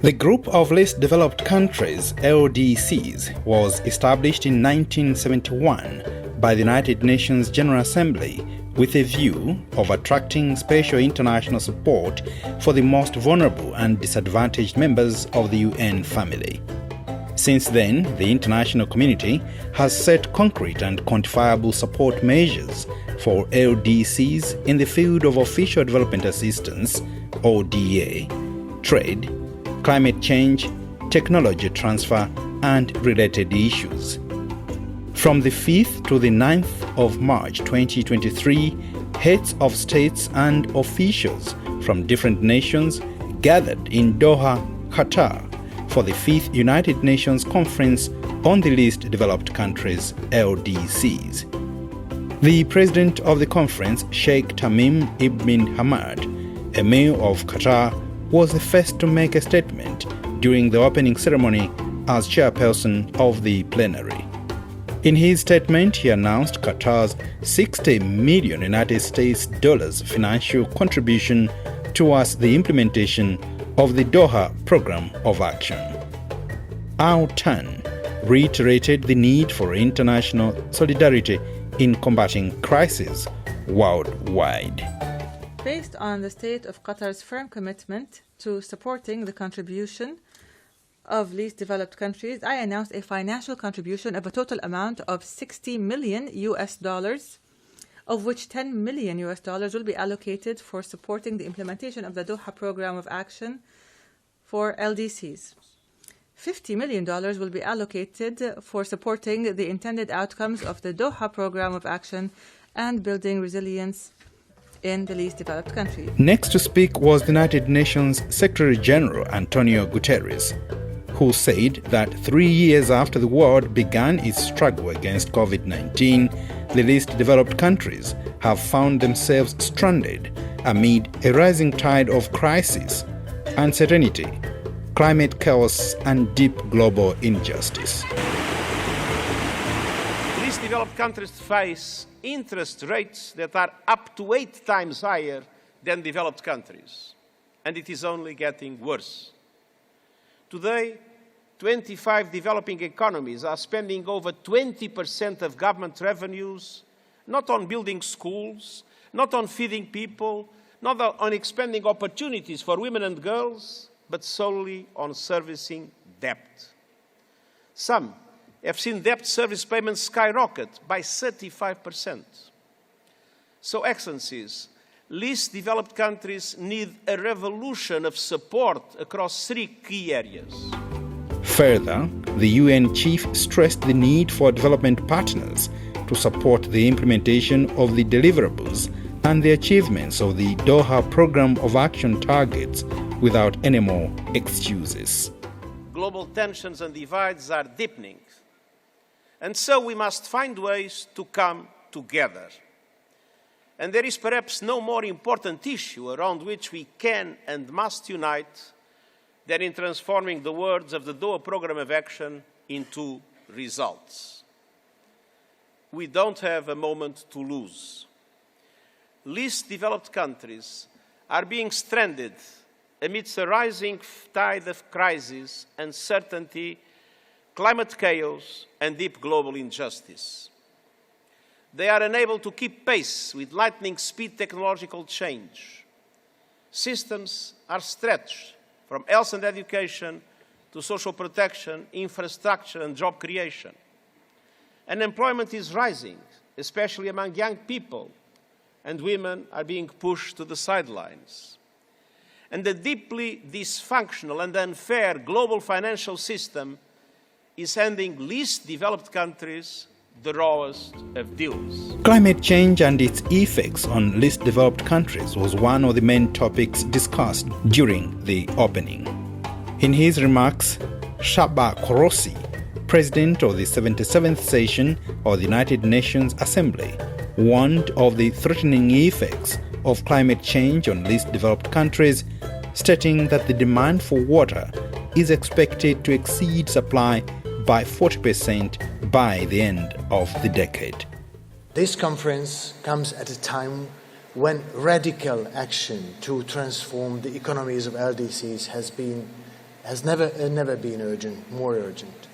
The Group of Least Developed Countries, LDCs, was established in 1971 by the United Nations General Assembly with a view of attracting special international support for the most vulnerable and disadvantaged members of the UN family. Since then, the international community has set concrete and quantifiable support measures for LDCs in the field of official development assistance, ODA, trade, climate change, technology transfer, and related issues. From the 5th to the 9th of March 2023, heads of states and officials from different nations gathered in Doha, Qatar, for the 5th United Nations Conference on the Least Developed Countries, LDCs. The president of the conference, Sheikh Tamim ibn Hamad, Emir of Qatar, was the first to make a statement during the opening ceremony as chairperson of the plenary. In his statement, he announced Qatar's $60 million United States financial contribution towards the implementation of the Doha Program of Action. Our turn reiterated the need for international solidarity in combating crises worldwide. Based on the state of Qatar's firm commitment to supporting the contribution of least developed countries, I announced a financial contribution of a total amount of $60 million, of which $10 million will be allocated for supporting the implementation of the Doha Program of Action for LDCs. $50 million will be allocated for supporting the intended outcomes of the Doha Program of Action and building resilience in the least developed countries. Next to speak was the United Nations Secretary General Antonio Guterres, who said that 3 years after the world began its struggle against COVID-19, the least developed countries have found themselves stranded amid a rising tide of crisis, uncertainty, climate chaos, and deep global injustice. Least developed countries face interest rates that are up to 8 times higher than developed countries, and it is only getting worse. Today, 25 developing economies are spending over 20% of government revenues not on building schools, not on feeding people, not on expanding opportunities for women and girls, but solely on servicing debt. Some have seen debt service payments skyrocket by 35%. So, Excellencies, least developed countries need a revolution of support across 3 key areas. Further, the UN chief stressed the need for development partners to support the implementation of the deliverables and the achievements of the Doha Program of Action targets without any more excuses. Global tensions and divides are deepening, and so we must find ways to come together. And there is perhaps no more important issue around which we can and must unite than in transforming the words of the Doha Program of Action into results. We don't have a moment to lose. Least developed countries are being stranded amidst a rising tide of crisis, uncertainty, climate chaos, and deep global injustice. They are unable to keep pace with lightning speed technological change. Systems are stretched from health and education to social protection, infrastructure, and job creation. Unemployment is rising, especially among young people, and women are being pushed to the sidelines. And the deeply dysfunctional and unfair global financial system is handing least developed countries the rawest of deals. Climate change and its effects on least developed countries was one of the main topics discussed during the opening. In his remarks, Shaba Korosi, president of the 77th session of the United Nations Assembly, warned of the threatening effects of climate change on least developed countries, stating that the demand for water is expected to exceed supply by 40% by the end of the decade. This conference comes at a time when radical action to transform the economies of LDCs has been has never been more urgent.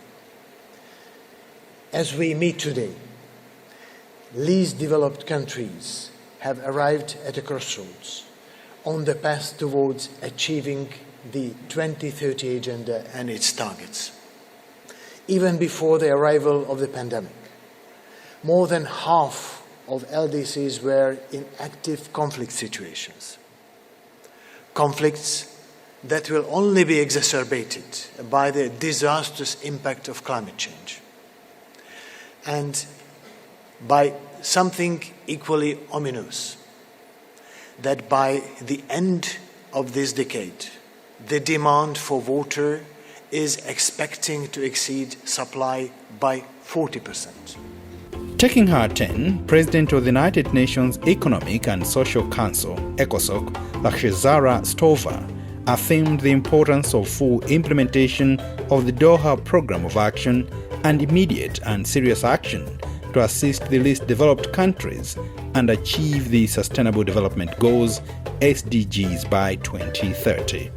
As we meet today, least developed countries have arrived at a crossroads on the path towards achieving the 2030 Agenda and its targets. Even before the arrival of the pandemic, more than half of LDCs were in active conflict situations. Conflicts that will only be exacerbated by the disastrous impact of climate change. And by something equally ominous, that by the end of this decade, the demand for water is expecting to exceed supply by 40%. Taking her turn, President of the United Nations Economic and Social Council, ECOSOC, Lazarus McCarthy, affirmed the importance of full implementation of the Doha Programme of Action and immediate and serious action to assist the least developed countries and achieve the Sustainable Development Goals (SDGs) by 2030.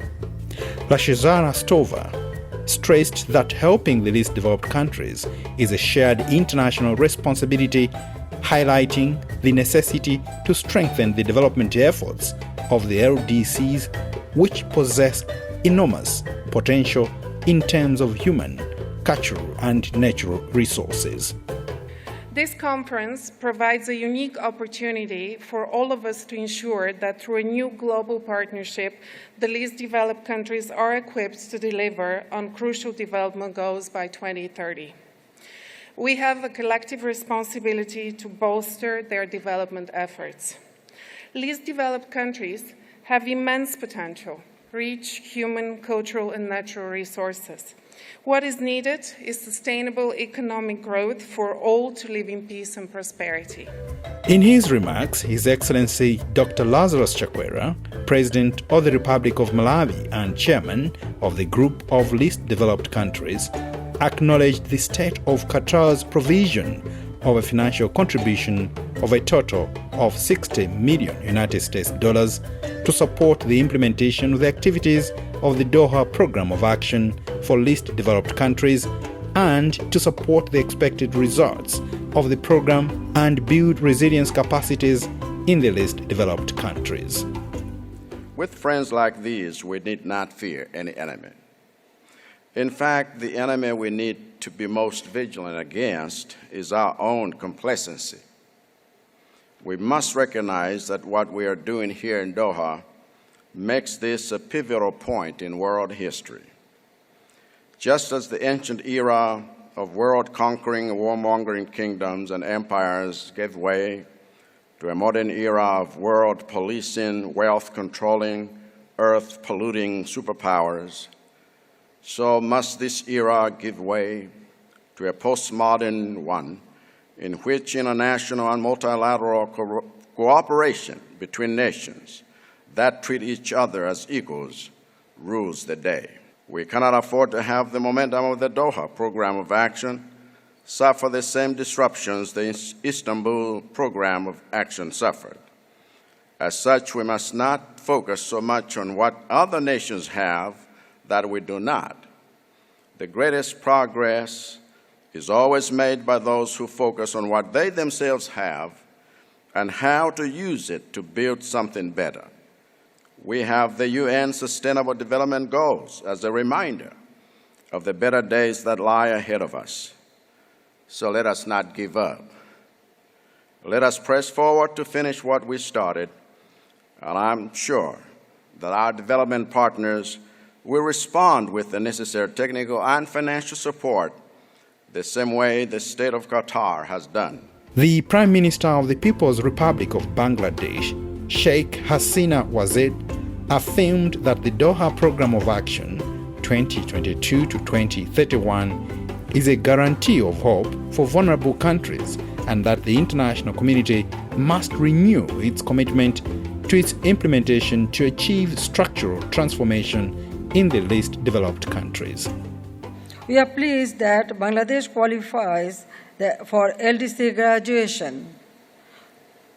Lazarus McCarthy stressed that helping the least developed countries is a shared international responsibility, highlighting the necessity to strengthen the development efforts of the LDCs, which possess enormous potential in terms of human, cultural, and natural resources. This conference provides a unique opportunity for all of us to ensure that through a new global partnership, the least developed countries are equipped to deliver on crucial development goals by 2030. We have a collective responsibility to bolster their development efforts. Least developed countries have immense potential, rich human, cultural, and natural resources. What is needed is sustainable economic growth for all to live in peace and prosperity. In his remarks, His Excellency Dr. Lazarus Chakwera, President of the Republic of Malawi and Chairman of the Group of Least Developed Countries, acknowledged the state of Qatar's provision of a financial contribution of a total of $60 million to support the implementation of the activities of the Doha Programme of Action for Least Developed Countries and to support the expected results of the program and build resilience capacities in the least developed countries. With friends like these, we need not fear any enemy. In fact, the enemy we need to be most vigilant against is our own complacency. We must recognize that what we are doing here in Doha makes this a pivotal point in world history. Just as the ancient era of world-conquering, warmongering kingdoms and empires gave way to a modern era of world-policing, wealth-controlling, earth-polluting superpowers, so must this era give way to a postmodern one in which international and multilateral cooperation between nations that treat each other as equals rules the day. We cannot afford to have the momentum of the Doha Programme of Action suffer the same disruptions the Istanbul Programme of Action suffered. As such, we must not focus so much on what other nations have that we do not. The greatest progress is always made by those who focus on what they themselves have and how to use it to build something better. We have the UN Sustainable Development Goals as a reminder of the better days that lie ahead of us. So let us not give up. Let us press forward to finish what we started, and I'm sure that our development partners will respond with the necessary technical and financial support the same way the state of Qatar has done. The Prime Minister of the People's Republic of Bangladesh, Sheikh Hasina Wazir, affirmed that the Doha Programme of Action 2022 to 2031 is a guarantee of hope for vulnerable countries and that the international community must renew its commitment to its implementation to achieve structural transformation in the least developed countries. We are pleased that Bangladesh qualifies for LDC graduation.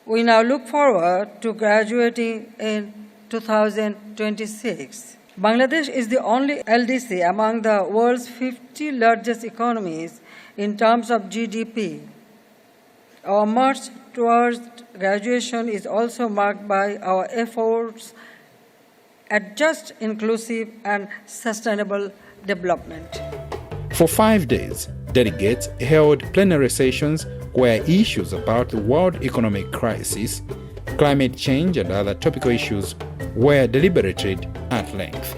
We now look forward to graduating in 2026. Bangladesh is the only LDC among the world's 50 largest economies in terms of GDP. Our march towards graduation is also marked by our efforts at just, inclusive, and sustainable development. For 5 days, delegates held plenary sessions where issues about the world economic crisis, climate change, and other topical issues were deliberated at length.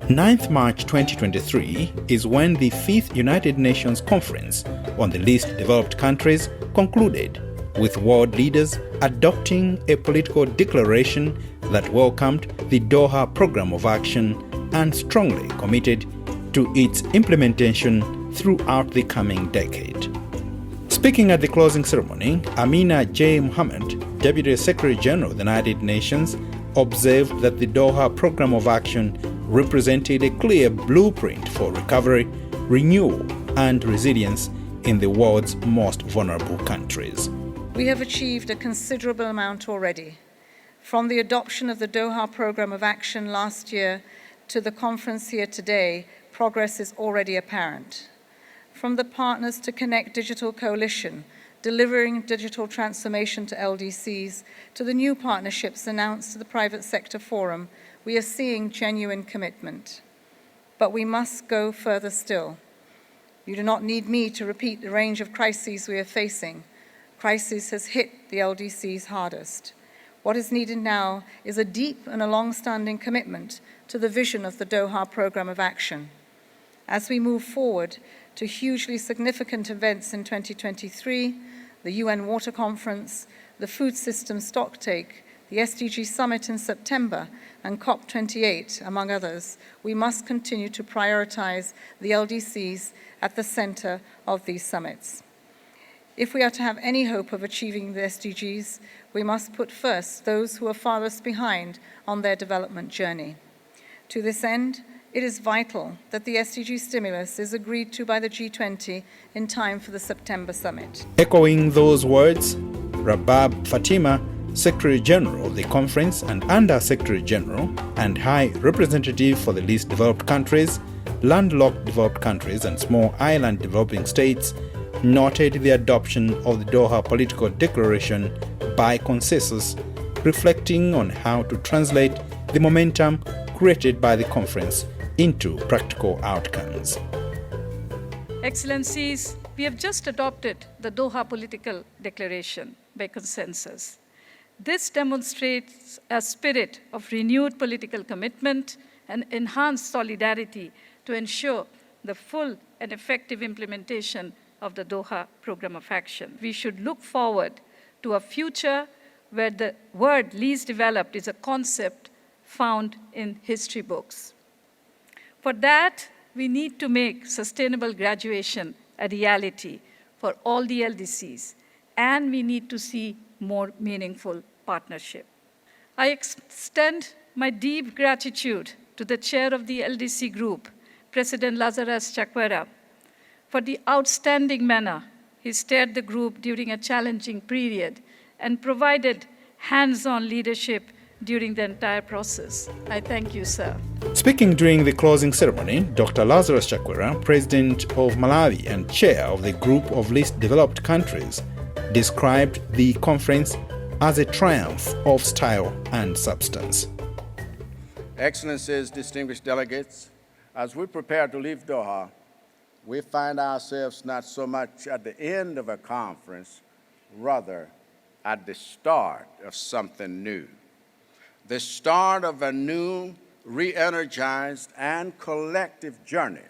9th March 2023 is when the 5th United Nations Conference on the Least Developed Countries concluded, with world leaders adopting a political declaration that welcomed the Doha Program of Action and strongly committed to its implementation throughout the coming decade. Speaking at the closing ceremony, Amina J. Mohammed, Deputy Secretary General of the United Nations, observed that the Doha Program of Action represented a clear blueprint for recovery, renewal, and resilience in the world's most vulnerable countries. We have achieved a considerable amount already. From the adoption of the Doha Program of Action last year to the conference here today, progress is already apparent. From the Partners to Connect Digital Coalition, delivering digital transformation to LDCs, to the new partnerships announced to the Private Sector Forum, we are seeing genuine commitment. But we must go further still. You do not need me to repeat the range of crises we are facing. Crisis has hit the LDCs hardest. What is needed now is a deep and a long-standing commitment to the vision of the Doha Program of Action. As we move forward to hugely significant events in 2023, the UN Water Conference, the Food System Stocktake, the SDG Summit in September, and COP28, among others, we must continue to prioritize the LDCs at the center of these summits. If we are to have any hope of achieving the SDGs, we must put first those who are farthest behind on their development journey. To this end, it is vital that the SDG stimulus is agreed to by the G20 in time for the September summit. Echoing those words, Rabab Fatima, Secretary General of the conference and Under Secretary General and High Representative for the Least Developed Countries, Landlocked Developed Countries and Small Island Developing States, noted the adoption of the Doha Political Declaration by consensus, reflecting on how to translate the momentum created by the conference into practical outcomes. Excellencies, we have just adopted the Doha Political Declaration by consensus. This demonstrates a spirit of renewed political commitment and enhanced solidarity to ensure the full and effective implementation of the Doha Program of Action. We should look forward to a future where the word least developed is a concept found in history books. For that, we need to make sustainable graduation a reality for all the LDCs, and we need to see more meaningful partnership. I extend my deep gratitude to the chair of the LDC group, President Lazarus Chakwera, for the outstanding manner he steered the group during a challenging period and provided hands-on leadership during the entire process. I thank you, sir. Speaking during the closing ceremony, Dr. Lazarus Chakwera, President of Malawi and Chair of the Group of Least Developed Countries, described the conference as a triumph of style and substance. Excellencies, distinguished delegates, as we prepare to leave Doha, we find ourselves not so much at the end of a conference, rather at the start of something new. The start of a new, re-energized, and collective journey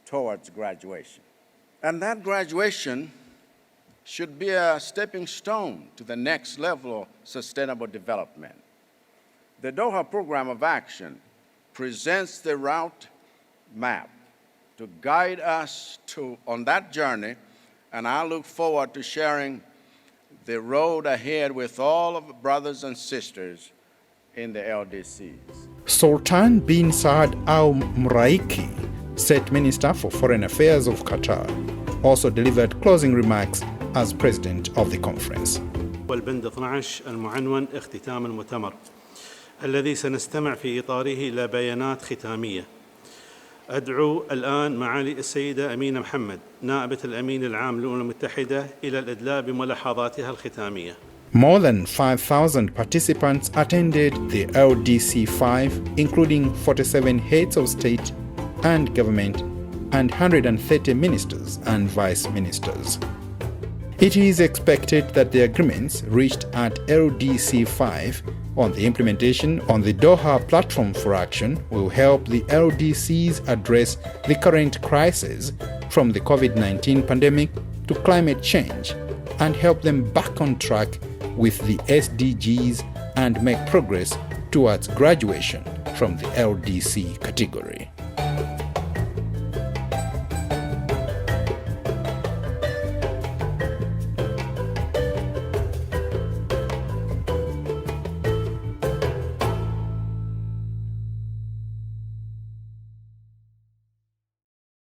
towards graduation. And that graduation should be a stepping stone to the next level of sustainable development. The Doha Program of Action presents the route map to guide us on that journey, and I look forward to sharing the road ahead with all of the brothers and sisters in the LDCs. Sultan bin Saad Al Muraiki, State Minister for Foreign Affairs of Qatar, also delivered closing remarks as president of the conference. والبند 12 المعنون اختتام المؤتمر. الذي سنستمع في إطاره إلى بيانات ختامية. أدعو الآن معالي السيدة أمينة محمد نائبة الأمين العام للأمم المتحدة إلى الإدلاء بملاحظاتها الختامية. More than 5,000 participants attended the LDC5, including 47 heads of state and government and 130 ministers and vice ministers. It is expected that the agreements reached at LDC5 on the implementation on the Doha Platform for Action will help the LDCs address the current crisis from the COVID-19 pandemic to climate change and help them back on track with the SDGs and make progress towards graduation from the LDC category.